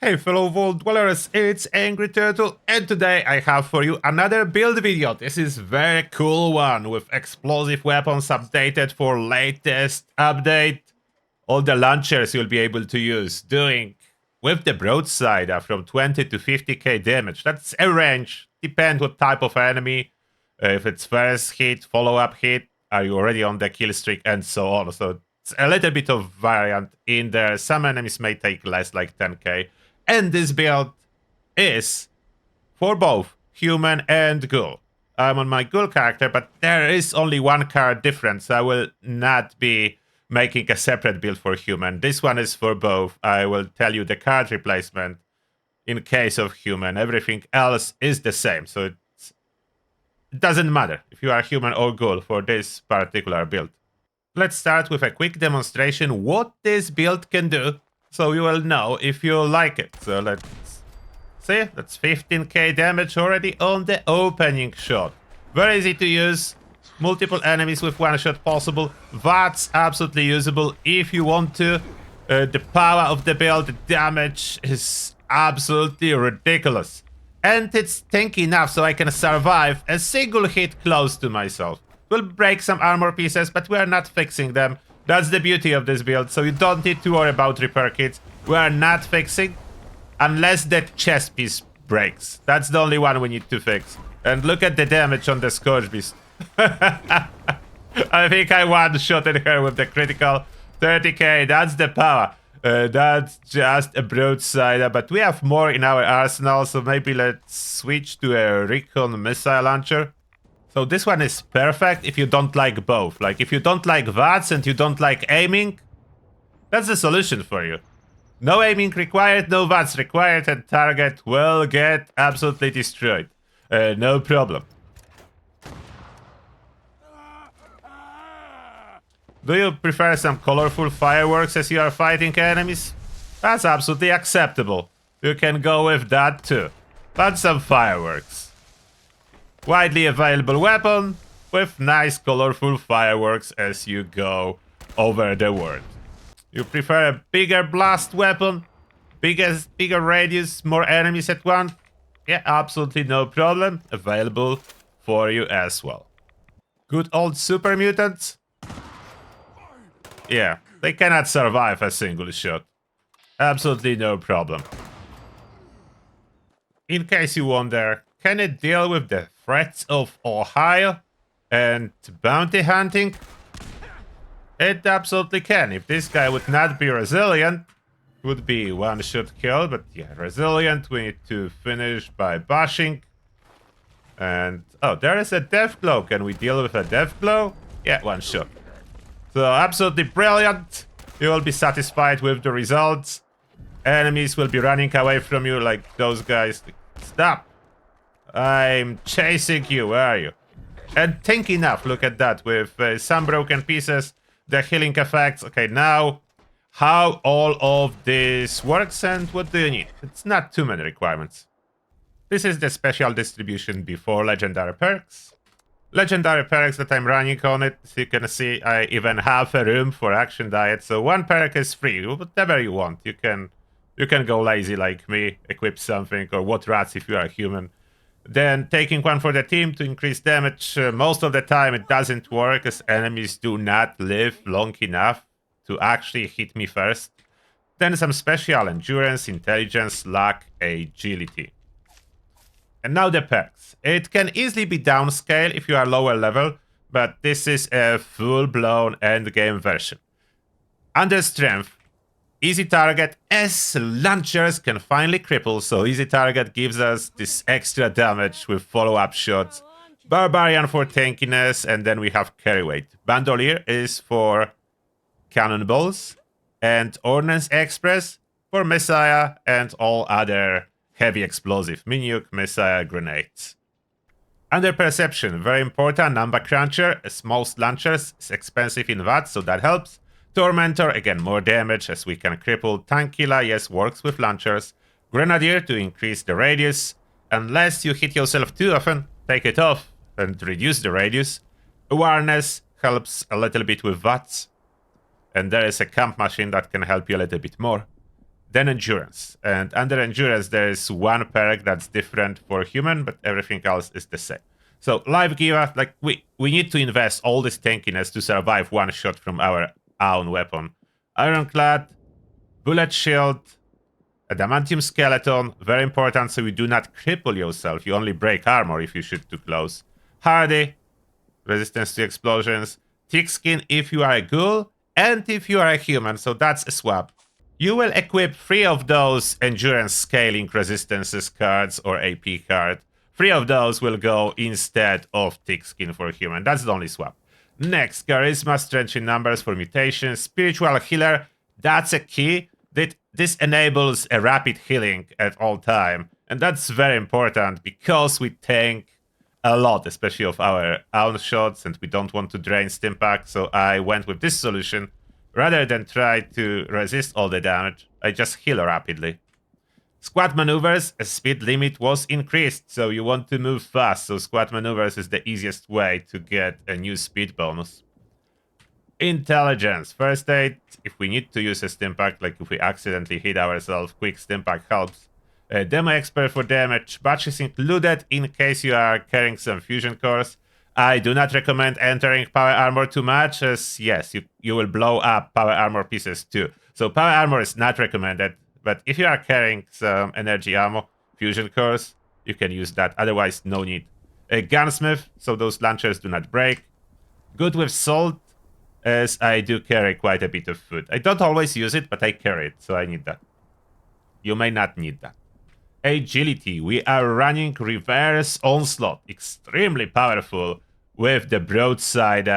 Hey fellow Vault Dwellers, it's Angry Turtle, and today I have for you another build video. This is very cool one with explosive weapons updated for latest update. All the launchers you'll be able to use, doing with the broadside from 20 to 50k damage. That's a range, depends what type of enemy. If it's first hit, follow-up hit, are you already on the kill streak, and so on. So it's a little bit of variant in there. Some enemies may take less, like 10k. And this build is for both human and ghoul. I'm on my ghoul character, but there is only one card difference. I will not be making a separate build for human. This one is for both. I will tell you the card replacement in case of human. Everything else is the same, so it doesn't matter if you are human or ghoul for this particular build. Let's start with a quick demonstration what this build can do, so you will know if you like it. So let's see, that's 15k damage already on the opening shot. Very easy to use, multiple enemies with one shot possible. That's absolutely usable if you want to. The power of the build, the damage is absolutely ridiculous. And it's tanky enough so I can survive a single hit close to myself. We'll break some armor pieces, but we're not fixing them. That's the beauty of this build, so you don't need to worry about repair kits. We are not fixing unless that chest piece breaks. That's the only one we need to fix. And look at the damage on the Scourge Beast. I think I one-shotted her with the critical 30k. That's the power. That's just a broadside, but we have more in our arsenal, so maybe let's switch to a recon missile launcher. So this one is perfect if you don't like both. Like, if you don't like VATS and you don't like aiming, that's the solution for you. No aiming required, no VATS required, and target will get absolutely destroyed. No problem. Do you prefer some colorful fireworks as you are fighting enemies? That's absolutely acceptable. You can go with that too. But some fireworks. Widely available weapon with nice colorful fireworks as you go over the world. You prefer a bigger blast weapon? Bigger radius, more enemies at once? Yeah, absolutely no problem. Available for you as well. Good old super mutants? Yeah, they cannot survive a single shot. Absolutely no problem. In case you wonder, can it deal with the threats of Ohio and bounty hunting? It absolutely can. If this guy would not be resilient, it would be one-shot kill, but yeah, resilient, we need to finish by bashing. And, oh, there is a death glow. Can we deal with a death glow? Yeah, one shot. So, absolutely brilliant. You will be satisfied with the results. Enemies will be running away from you like those guys. Stop! I'm chasing you, where are you? And think enough, look at that, with some broken pieces, the healing effects. Okay, now, how all of this works and what do you need? It's not too many requirements. This is the special distribution before legendary perks. Legendary perks that I'm running on it, as you can see, I even have a room for action diet, so one perk is free, whatever you want. You can go lazy like me, equip something, or what rats if you are human. Then taking one for the team to increase damage. Most of the time it doesn't work as enemies do not live long enough to actually hit me first. Then some special endurance, intelligence, luck, agility. And now the perks. It can easily be downscaled if you are lower level, but this is a full-blown endgame version. Under strength, easy target, as launchers can finally cripple, so easy target gives us this extra damage with follow-up shots. Barbarian for tankiness, and then we have carry weight. Bandolier is for cannonballs, and Ordnance Express for Messiah and all other heavy explosive, Minuke, Messiah, grenades. Under perception, very important, number cruncher, as most launchers is expensive in VAT, so that helps. Tormentor, again, more damage as we can cripple. Tankilla, yes, works with launchers. Grenadier to increase the radius. Unless you hit yourself too often, take it off and reduce the radius. Awareness helps a little bit with VATS. And there is a camp machine that can help you a little bit more. then endurance. And under endurance, there is one perk that's different for human, but everything else is the same. So life giver, like we need to invest all this tankiness to survive one shot from our own weapon. Ironclad, bullet shield, adamantium skeleton, very important so you do not cripple yourself. You only break armor if you shoot too close. Hardy, resistance to explosions. Thick skin if you are a ghoul, and if you are a human, so that's a swap. You will equip 3 of those endurance scaling resistances cards or AP card. 3 of those will go instead of thick skin for human. That's the only swap. Next, charisma, strength in numbers for mutations. Spiritual healer, that's a key. This enables a rapid healing at all time. And that's very important because we tank a lot, especially of our own shots, and we don't want to drain stim pack, so I went with this solution. Rather than try to resist all the damage, I just heal rapidly. Squad maneuvers, a speed limit was increased, so you want to move fast, so squad maneuvers is the easiest way to get a new speed bonus. Intelligence, first aid, if we need to use a stim pack, like if we accidentally hit ourselves, quick stim pack helps. Demo expert for damage, batch is included in case you are carrying some fusion cores. I do not recommend entering power armor too much, as yes, you will blow up power armor pieces too. So power armor is not recommended, but if you are carrying some energy ammo, fusion cores, you can use that, otherwise no need. A gunsmith, so those launchers do not break. Good with salt, as I do carry quite a bit of food. I don't always use it, but I carry it, so I need that. You may not need that. Agility, we are running reverse onslaught, extremely powerful with the broadside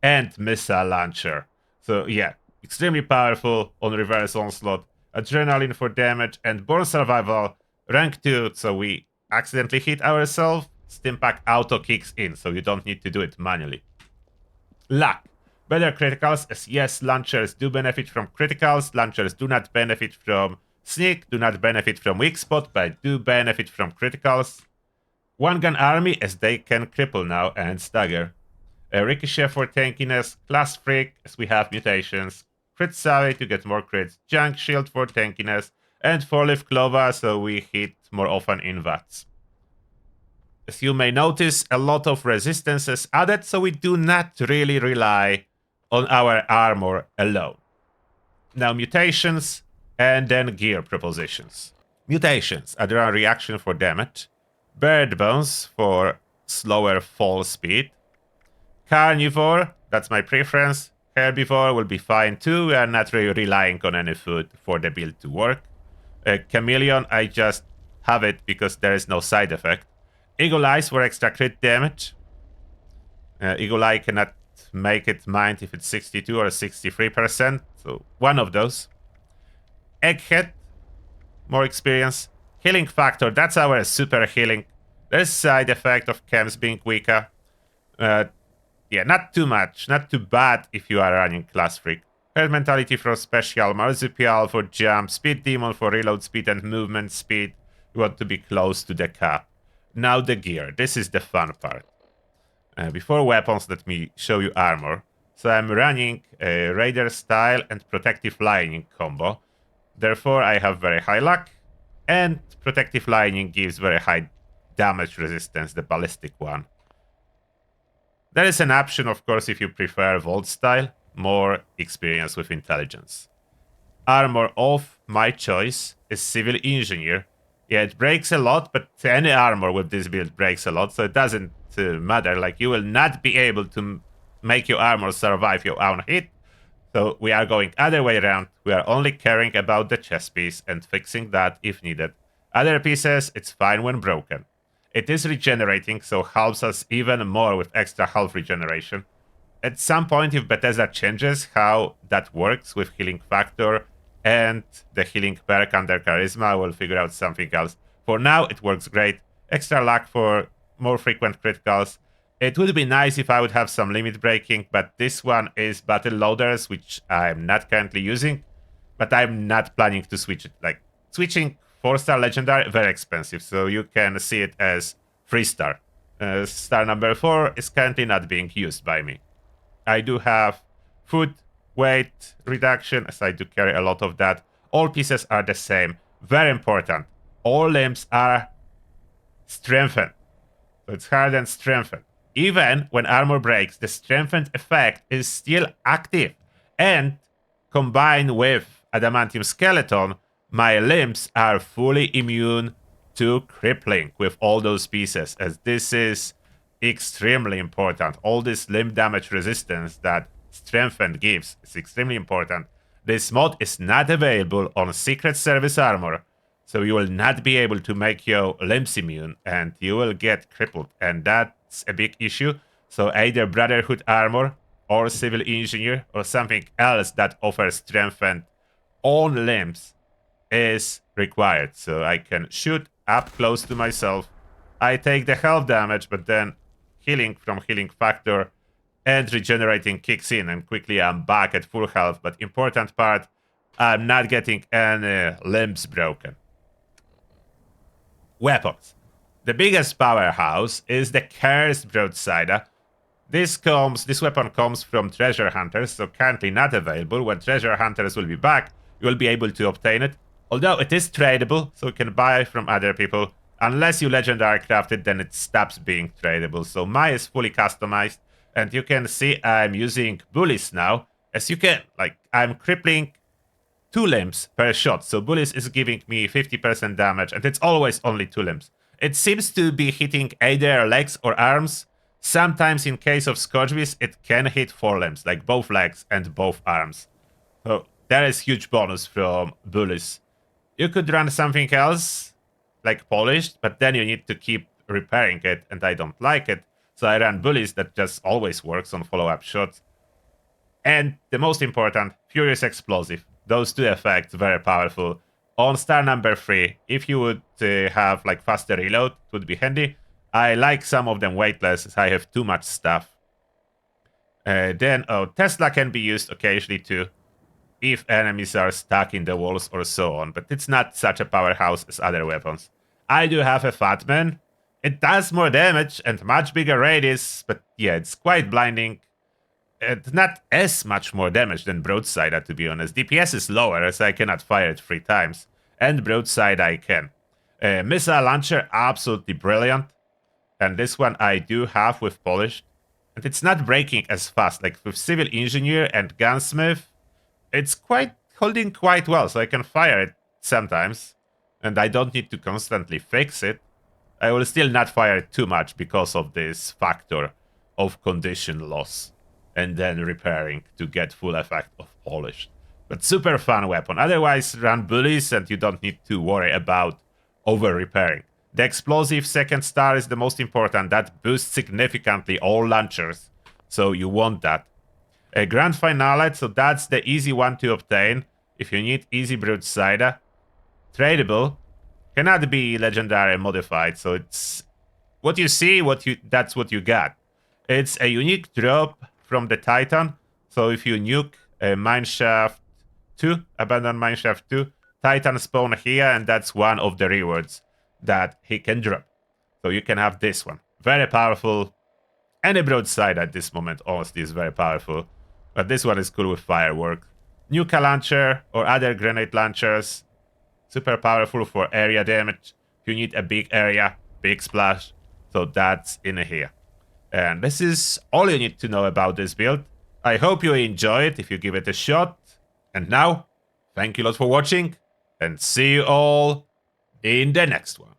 and missile launcher. So yeah, extremely powerful on reverse onslaught. Adrenaline for damage and born survival, rank 2, so we accidentally hit ourselves, stim pack auto kicks in, so you don't need to do it manually. Luck, better criticals, as yes, launchers do benefit from criticals, launchers do not benefit from sneak, do not benefit from weak spot, but do benefit from criticals. One gun army, as they can cripple now and stagger. A ricochet for tankiness, class freak, as we have mutations. Crit savvy to get more crits, junk shield for tankiness, and 4-leaf clover, so we hit more often in VATs. As you may notice, a lot of resistances added, so we do not really rely on our armor alone. Now mutations, and then gear propositions. Mutations, adrenaline reaction for damage. Bird bones for slower fall speed. Carnivore, that's my preference. Herbivore will be fine too. We are not really relying on any food for the build to work. Chameleon, I just have it because there is no side effect. Eagle Eyes for extra crit damage. Eagle Eye cannot make it mind if it's 62 or 63%, so one of those. Egghead, more experience. Healing factor, that's our super healing. There's side effect of chems being weaker. Yeah, not too much, not too bad if you are running class freak. Herd mentality for special, marsupial for jump, speed demon for reload speed and movement speed. You want to be close to the cap. Now the gear, this is the fun part. Before weapons, let me show you armor. So I'm running a raider style and protective lining combo. Therefore, I have very high luck, and protective lining gives very high damage resistance, the ballistic one. There is an option, of course, if you prefer Vault style, more experience with intelligence. Armor of my choice is Civil Engineer. Yeah, it breaks a lot, but any armor with this build breaks a lot, so it doesn't matter. Like, you will not be able to make your armor survive your own hit. So we are going other way around. We are only caring about the chest piece and fixing that if needed. Other pieces, it's fine when broken. It is regenerating, so helps us even more with extra health regeneration. At some point, if Bethesda changes how that works with healing factor and the healing perk under charisma, we'll figure out something else. For now, it works great. Extra luck for more frequent criticals. It would be nice if I would have some limit breaking, but this one is battle loaders, which I'm not currently using, but I'm not planning to switch it. Like, switching 4-star legendary, very expensive, so you can see it as 3-star. Star number 4 is currently not being used by me. I do have food weight reduction, as I do carry a lot of that. All pieces are the same. Very important. All limbs are strengthened. So it's hardened, strengthened. Even when armor breaks, the strengthened effect is still active. And combined with adamantium skeleton, my limbs are fully immune to crippling with all those pieces, as this is extremely important. All this limb damage resistance that strengthened gives is extremely important. This mod is not available on Secret Service armor, so you will not be able to make your limbs immune and you will get crippled, and that's a big issue. So either Brotherhood armor or Civil Engineer or something else that offers strengthened on limbs is required. So I can shoot up close to myself. I take the health damage, but then healing from healing factor and regenerating kicks in, and quickly I'm back at full health. But important part, I'm not getting any limbs broken. Weapons. The biggest powerhouse is the Cursed Broadsider. This weapon comes from Treasure Hunters, so currently not available. When Treasure Hunters will be back, you will be able to obtain it. Although it is tradable, so you can buy from other people. Unless you legendary craft it, then it stops being tradable. So mine is fully customized, and you can see I'm using bullies now. As you can, I'm crippling 2 limbs per shot, so bullies is giving me 50% damage, and it's always only 2 limbs. It seems to be hitting either legs or arms. Sometimes in case of Scourgebeast, it can hit 4 limbs, like both legs and both arms. So there is huge bonus from bullies. You could run something else, like polished, but then you need to keep repairing it, and I don't like it. So I run bullies that just always works on follow-up shots. And the most important, Furious Explosive. Those 2 effects, very powerful. On star number 3, if you would have faster reload, it would be handy. I like some of them weightless, as I have too much stuff. Tesla can be used occasionally too, if enemies are stuck in the walls or so on, but it's not such a powerhouse as other weapons. I do have a Fat Man. It does more damage and much bigger radius, but yeah, it's quite blinding. It's not as much more damage than Broadsider, to be honest. DPS is lower, as I cannot fire it 3 times. And Broadside I can. Missile Launcher, absolutely brilliant. And this one I do have with Polished. And it's not breaking as fast. Like with Civil Engineer and Gunsmith, it's holding quite well, so I can fire it sometimes. And I don't need to constantly fix it. I will still not fire it too much because of this factor of condition loss. And then repairing to get full effect of Polished. But super fun weapon. Otherwise, run bullies and you don't need to worry about over-repairing. The explosive 2nd star is the most important. That boosts significantly all launchers. So you want that. A Grand Finale, so that's the easy one to obtain. If you need easy Broadsider. Tradable. Cannot be legendary modified, so it's what you see, that's what you got. It's a unique drop from the Titan. So if you nuke a Mineshaft 2, Abandoned Mineshaft 2, Titan spawn here, and that's one of the rewards that he can drop. So you can have this one. Very powerful. Any Broadside at this moment, honestly, is very powerful. But this one is cool with firework. Nuka Launcher or other grenade launchers. Super powerful for area damage. You need a big area, big splash. So that's in here. And this is all you need to know about this build. I hope you enjoy it if you give it a shot. And now, thank you a lot for watching, and see you all in the next one.